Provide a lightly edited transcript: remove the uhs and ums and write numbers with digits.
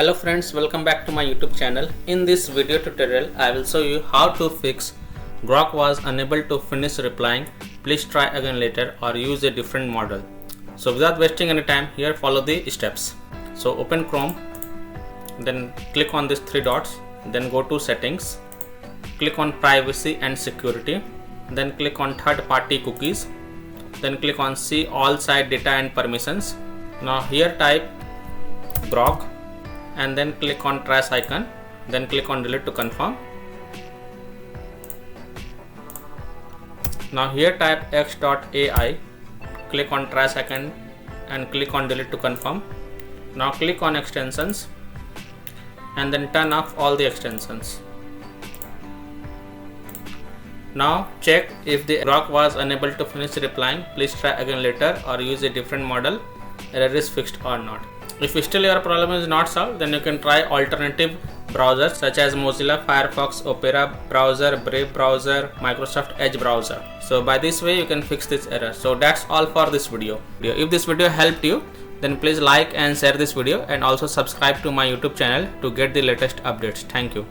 Hello friends, welcome back to my YouTube channel. In this video tutorial, I will show you how to fix Grok was unable to finish replying, please try again later, or use a different model. So without wasting any time, here follow the steps. So open Chrome, then click on these three dots, then go to settings, click on privacy and security, then click on third party cookies, then click on see all site data and permissions. Now here type Grok and then click on trash icon, then click on delete to confirm. Now here type x.ai, click on trash icon and click on delete to confirm. Now click on extensions and then turn off all the extensions. Now check if the Grok was unable to finish replying, please try again later, or use a different model, error is fixed or not. If still your problem is not solved, then you can try alternative browsers such as Mozilla, Firefox, Opera browser, Brave browser, Microsoft Edge browser. So by this way you can fix this error. So that's all for this video. If this video helped you, then please like and share this video, and also subscribe to my YouTube channel to get the latest updates. Thank you.